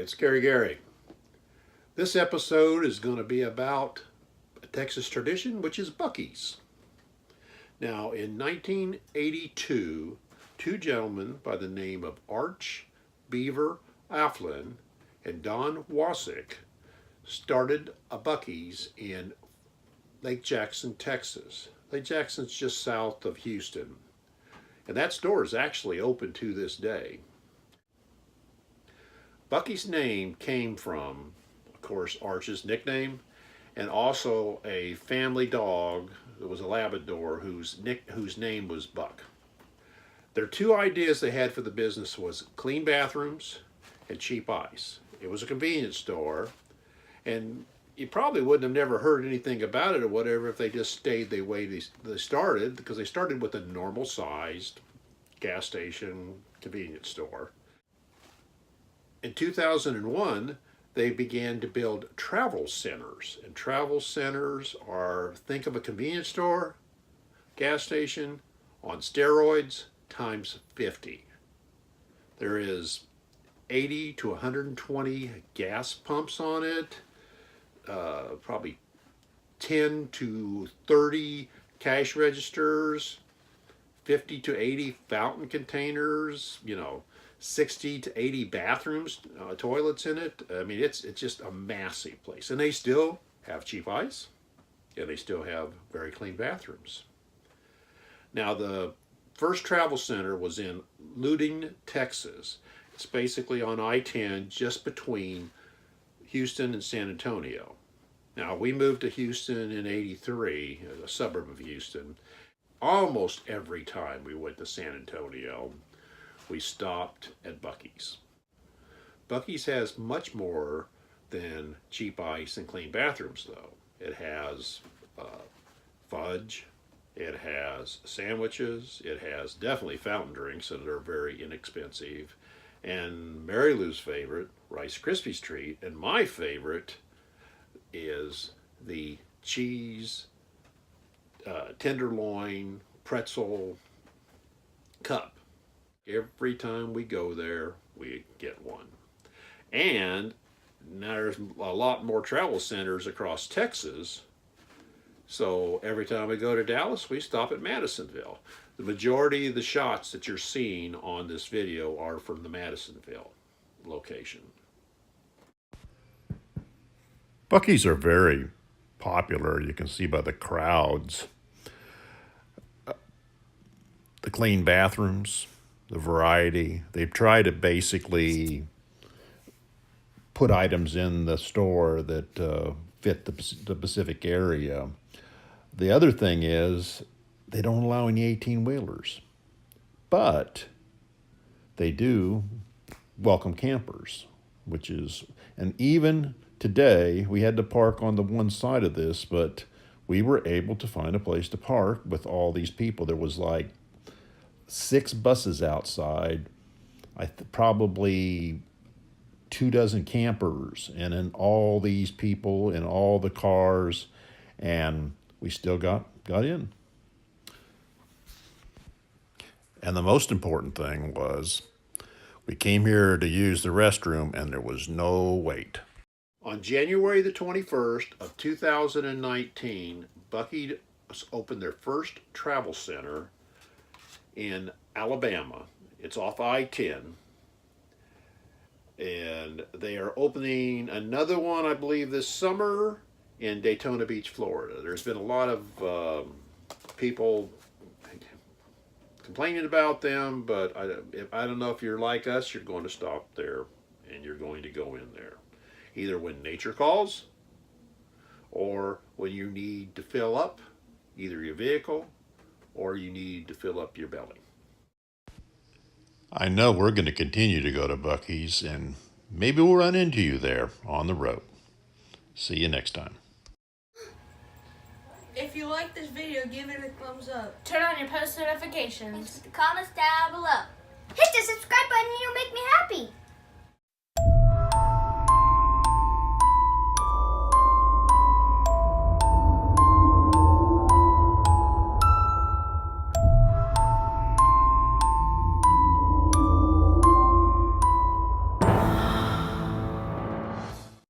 it's Gary. This episode is going to be about a Texas tradition, which is Buc-ee's. Now, in 1982, two gentlemen by the name of Arch Beaver Aflin and Don Wasick started a Buc-ee's in Lake Jackson, Texas. Lake Jackson's just south of Houston. And that store is actually open to this day. Buc-ee's name came from, of course, Arch's nickname, and also a family dog that was a Labrador whose name was Buck. Their two ideas they had for the business was clean bathrooms and cheap ice. It was a convenience store, and you probably wouldn't have never heard anything about it or whatever if they just stayed the way they started, because they started with a normal sized gas station convenience store. In 2001, they began to build travel centers, and travel centers are, think of a convenience store, gas station on steroids times 50. There is 80 to 120 gas pumps on it, probably 10 to 30 cash registers, 50 to 80 fountain containers, 60 to 80 bathrooms, toilets in it. I mean, it's just a massive place. And they still have cheap ice, and they still have very clean bathrooms. Now, the first travel center was in Luting, Texas. It's basically on I-10, just between Houston and San Antonio. Now, we moved to Houston in '83, a suburb of Houston. Almost every time we went to San Antonio, we stopped at Buc-ee's. Buc-ee's has much more than cheap ice and clean bathrooms, though. It has fudge, it has sandwiches, it has definitely fountain drinks that are very inexpensive, and Mary Lou's favorite, Rice Krispies treat, and my favorite is the cheese tenderloin pretzel cup. Every time we go there, we get one. And now there's a lot more travel centers across Texas, so every time we go to Dallas, we stop at Madisonville. The majority of the shots that you're seeing on this video are from the Madisonville location. Buc-ee's are very popular. You can see by the crowds. The clean bathrooms, the variety. They've tried to basically put items in the store that fit the Pacific area. The other thing is they don't allow any 18-wheelers, but they do welcome campers, and even today, we had to park on the one side of this, but we were able to find a place to park with all these people. There was like 6 buses outside, probably 24 campers, and then all these people in all the cars, and we still got in. And the most important thing was we came here to use the restroom, and there was no wait. On January the 21st of 2019, Buc-ee opened their first travel center in Alabama. It's off I-10. And they are opening another one, I believe, this summer in Daytona Beach, Florida. There's been a lot of people complaining about them, but I don't know if you're like us, you're going to stop there and you're going to go in there. Either when nature calls or when you need to fill up either your vehicle or you need to fill up your belly. I know we're going to continue to go to Buc-ee's, and maybe we'll run into you there on the road. See you next time. If you like this video, give it a thumbs up. Turn on your post notifications. Put the comments down below. Hit the subscribe button and you'll make me happy.